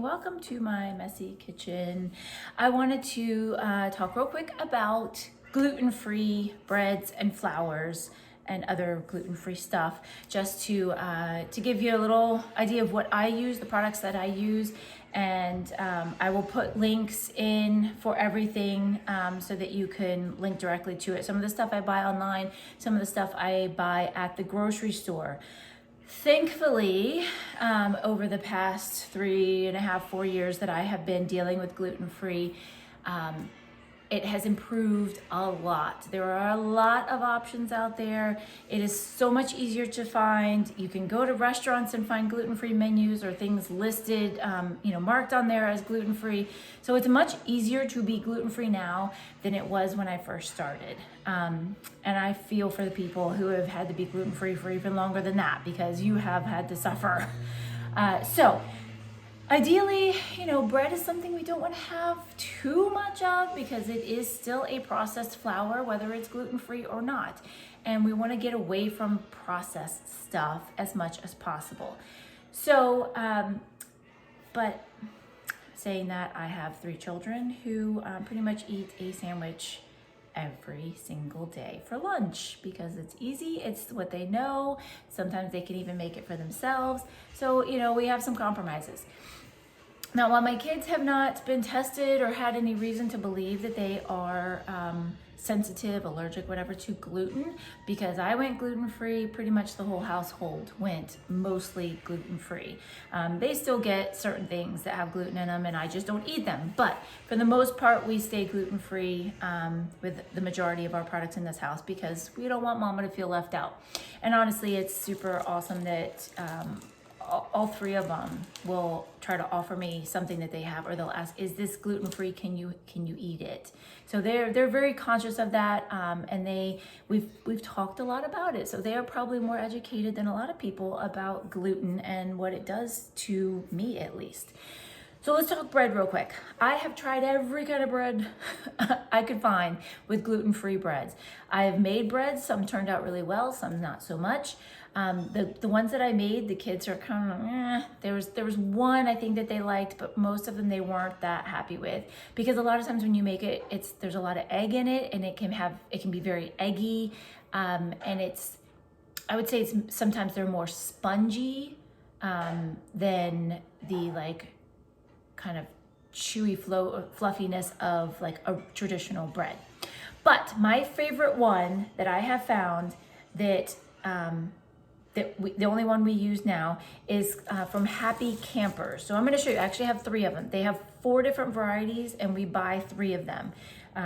morning. Welcome to my messy kitchen. I wanted to talk real quick about gluten-free breads and flours and other gluten-free stuff, just to give you a little idea of what I use, the products that I use, and I will put links in for everything so that you can link directly to it. Some of the stuff I buy online, some of the stuff I buy at the grocery store. Thankfully, over the past 3.5, 4 years that I have been dealing with gluten-free, it has improved a lot. There are a lot of options out there. It is so much easier to find. You can go to restaurants and find gluten-free menus or things listed, marked on there as gluten-free. So it's much easier to be gluten-free now than it was when I first started. And I feel for the people who have had to be gluten-free for even longer than that, because you have had to suffer. Ideally, bread is something we don't want to have too much of, because it is still a processed flour, whether it's gluten-free or not. And we want to get away from processed stuff as much as possible. So, but saying that, I have 3 children who pretty much eat a sandwich every single day for lunch, because it's easy, it's what they know. Sometimes they can even make it for themselves. So, we have some compromises. Now, while my kids have not been tested or had any reason to believe that they are sensitive, allergic, whatever, to gluten, because I went gluten-free, pretty much the whole household went mostly gluten-free. They still get certain things that have gluten in them, and I just don't eat them. But for the most part, we stay gluten-free with the majority of our products in this house, because we don't want mama to feel left out. And honestly, it's super awesome that all 3 of them will try to offer me something that they have, or they'll ask, "Is this gluten-free? Can you eat it?" So they're very conscious of that, and we've talked a lot about it. So they are probably more educated than a lot of people about gluten and what it does to me, at least. So let's talk bread real quick. I have tried every kind of bread I could find with gluten-free breads. I have made breads. Some turned out really well, some not so much. The ones that I made, the kids are kind of, There was one I think that they liked, but most of them they weren't that happy with, because a lot of times when you make it, there's a lot of egg in it, and it can be very eggy, and I would say sometimes they're more spongy than the kind of chewy fluffiness of like a traditional bread. But my favorite one that I have found that the only one we use now is from Happy Campers. So I'm going to show you. I actually have 3 of them. They have 4 different varieties, and we buy 3 of them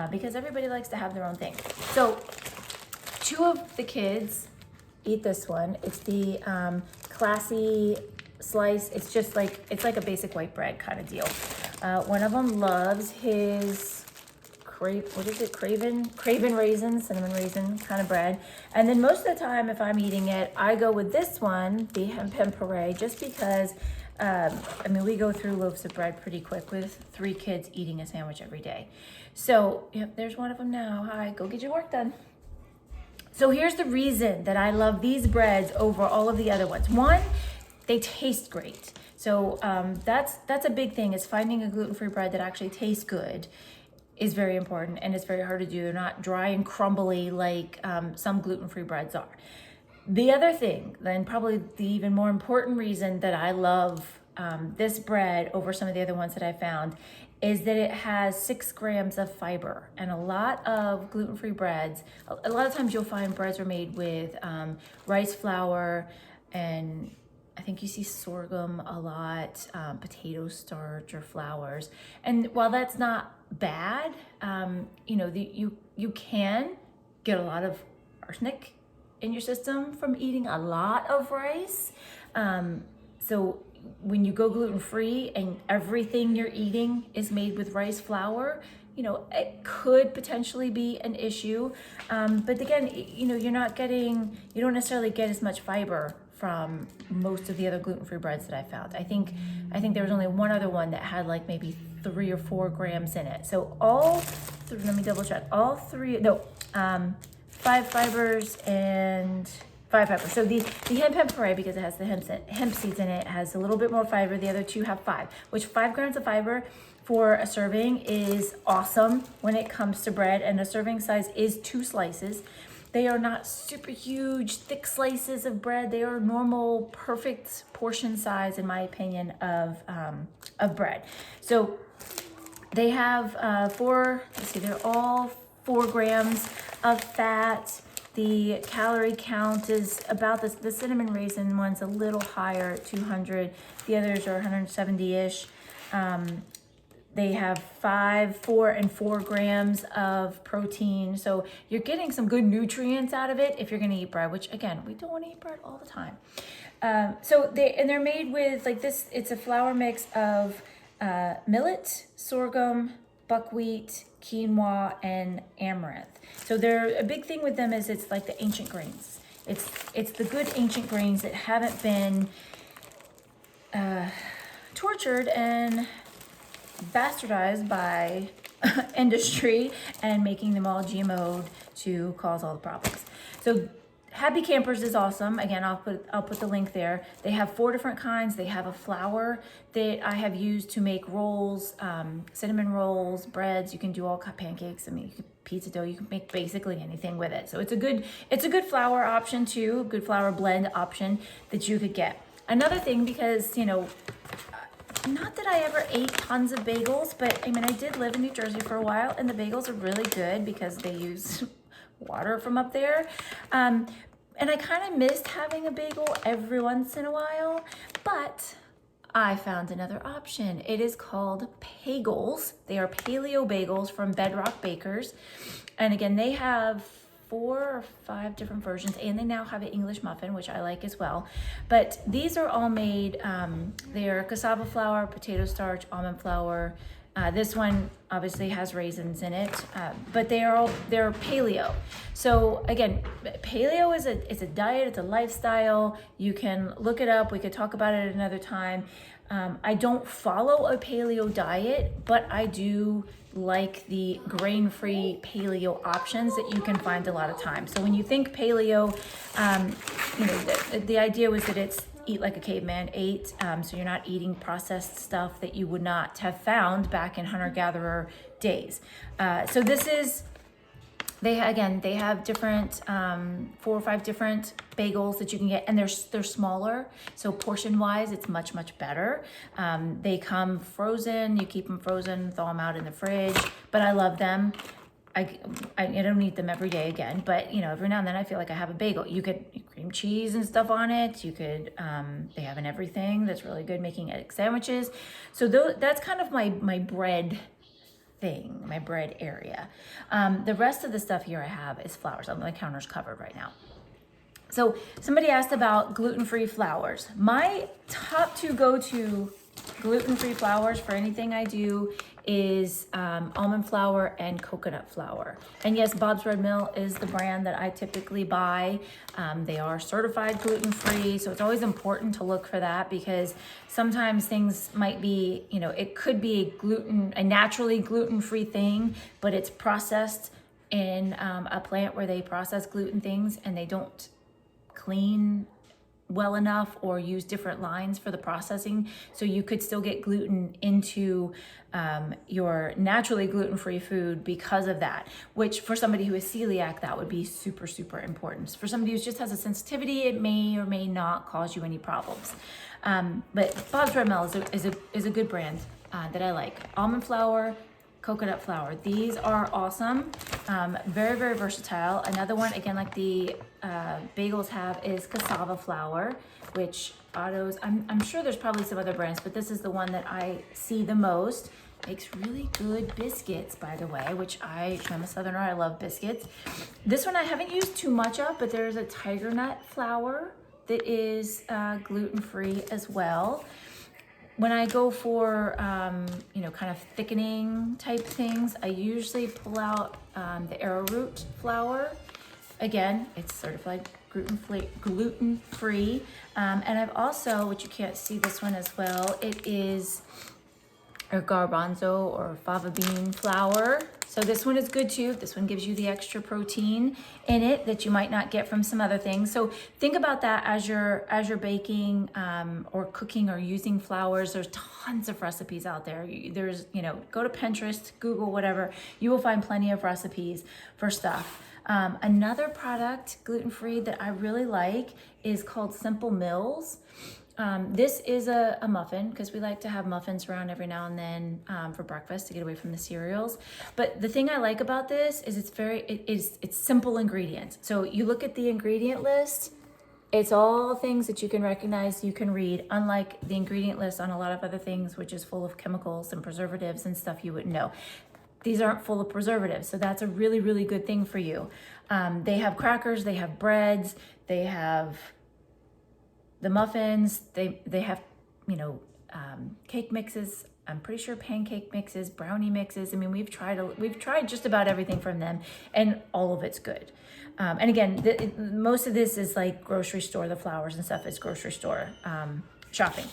because everybody likes to have their own thing. So 2 of the kids eat this one. It's the classy slice. It's like a basic white bread kind of deal. One of them loves his Craven raisin, cinnamon raisin kind of bread. And then most of the time, if I'm eating it, I go with this one, the hemp puree, just because, we go through loaves of bread pretty quick with 3 kids eating a sandwich every day. So, there's one of them now. Hi, go get your work done. So here's the reason that I love these breads over all of the other ones. One, they taste great. So that's a big thing, is finding a gluten-free bread that actually tastes good is very important, and it's very hard to do. They're not dry and crumbly like some gluten-free breads are. The other thing, and probably the even more important reason that I love this bread over some of the other ones that I found, is that it has 6 grams of fiber. And a lot of gluten-free breads, a lot of times you'll find breads are made with rice flour, and I think you see sorghum a lot, potato starch or flours. And while that's not bad, you can get a lot of arsenic in your system from eating a lot of rice. So when you go gluten-free and everything you're eating is made with rice flour, it could potentially be an issue. But again, you don't necessarily get as much fiber from most of the other gluten-free breads that I found. I think there was only one other one that had like maybe 3 or 4 grams in it. So let me double check. 5 fiber. So the hemp puree, because it has the hemp seeds in it, has a little bit more fiber. The other two have 5, which 5 grams of fiber for a serving is awesome when it comes to bread, and a serving size is 2 slices. They are not super huge, thick slices of bread. They are normal, perfect portion size, in my opinion, of bread. So they have they're all 4 grams of fat. The calorie count is about this. The cinnamon raisin one's a little higher at 200. The others are 170-ish. They have 4 and 4 grams of protein. So you're getting some good nutrients out of it if you're gonna eat bread, which again, we don't wanna eat bread all the time. They're made with like this, it's a flour mix of millet, sorghum, buckwheat, quinoa, and amaranth. So a big thing with them is it's like the ancient grains. It's the good ancient grains that haven't been tortured and bastardized by industry and making them all GMO'd to cause all the problems. So Happy Campers is awesome. Again, I'll put the link there. They have 4 different kinds. They have a flour that I have used to make rolls, cinnamon rolls, breads. You can do all pancakes. I mean, pizza dough. You can make basically anything with it. So it's a good flour option too. Good flour blend option that you could get. Another thing, because not that I ever ate tons of bagels, but I mean, I did live in New Jersey for a while, and the bagels are really good because they use water from up there. And I kind of missed having a bagel every once in a while, but I found another option. It is called Pagels. They are paleo bagels from Bedrock Bakers. And again, they have 4 or 5 different versions, and they now have an English muffin, which I like as well. But these are all made, they're cassava flour, potato starch, almond flour. This one obviously has raisins in it, but they're paleo. So again, paleo is a diet, it's a lifestyle. You can look it up. We could talk about it another time. I don't follow a paleo diet, but I do like the grain-free paleo options that you can find a lot of times. So when you think paleo, the idea was that it's eat like a caveman ate, so you're not eating processed stuff that you would not have found back in hunter-gatherer days. So this is, they have different 4 or 5 different bagels that you can get, and they're smaller, so portion-wise, it's much better. They come frozen. You keep them frozen, thaw them out in the fridge. But I love them. I don't eat them every day again, but every now and then I feel like I have a bagel. You could cream cheese and stuff on it. You could, they have an everything that's really good, making egg sandwiches. So that's kind of my bread thing, my bread area. The rest of the stuff here I have is flours. My counter's covered right now. So somebody asked about gluten-free flours. My top 2 go-to gluten-free flours for anything I do is almond flour and coconut flour. And yes, Bob's Red Mill is the brand that I typically buy. They are certified gluten-free, so it's always important to look for that, because sometimes things might be, it could be a naturally gluten-free thing, but it's processed in a plant where they process gluten things and they don't clean well enough or use different lines for the processing. So you could still get gluten into your naturally gluten-free food because of that, which for somebody who is celiac, that would be super important. For somebody who just has a sensitivity, it may or may not cause you any problems. But Bob's Red Mill is a good brand that I like. Almond flour, coconut flour. These are awesome. Very versatile. Another one, again, like the bagels have, is Cassava Flour, which Otto's, I'm sure there's probably some other brands, but this is the one that I see the most. Makes really good biscuits, by the way, which I'm a Southerner, I love biscuits. This one I haven't used too much of, but there's a tiger nut flour that is gluten-free as well. When I go for, kind of thickening type things, I usually pull out the arrowroot flour. Again, it's certified gluten-free. And I've also, which you can't see this one as well, it is or Garbanzo or Fava bean flour. So this one is good too. This one gives you the extra protein in it that you might not get from some other things. So think about that as you're baking or cooking or using flours. There's tons of recipes out there. There's, go to Pinterest, Google, whatever. You will find plenty of recipes for stuff. Another product, gluten-free, that I really like is called Simple Mills. This is a muffin, because we like to have muffins around every now and then for breakfast to get away from the cereals. But the thing I like about this is it's simple ingredients. So you look at the ingredient list, it's all things that you can recognize, you can read, unlike the ingredient list on a lot of other things, which is full of chemicals and preservatives and stuff you wouldn't know. These aren't full of preservatives, so that's a really, really good thing for you. They have crackers, they have breads, they have the muffins, they have, cake mixes. I'm pretty sure pancake mixes, brownie mixes. I mean, we've tried just about everything from them, and all of it's good. And again, most of this is like grocery store, the flours and stuff is grocery store shopping.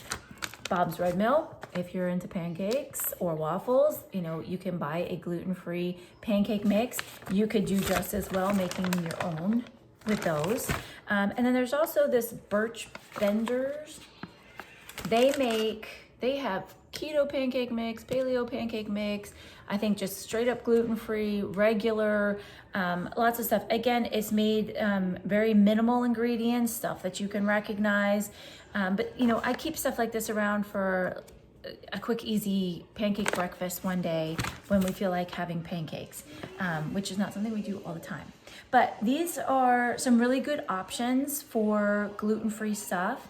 Bob's Red Mill, if you're into pancakes or waffles, you can buy a gluten-free pancake mix. You could do just as well making your own with those. And then there's also this Birch Benders. They have keto pancake mix, paleo pancake mix, I think just straight up gluten-free, regular, lots of stuff. Again, it's made very minimal ingredients, stuff that you can recognize. But I keep stuff like this around for a quick, easy pancake breakfast one day when we feel like having pancakes, which is not something we do all the time. But these are some really good options for gluten-free stuff.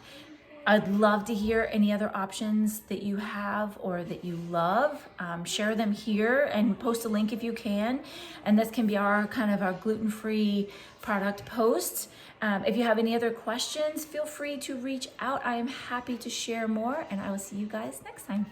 I'd love to hear any other options that you have or that you love. Share them here and post a link if you can. And this can be our gluten-free product posts. If you have any other questions, feel free to reach out. I am happy to share more, and I will see you guys next time.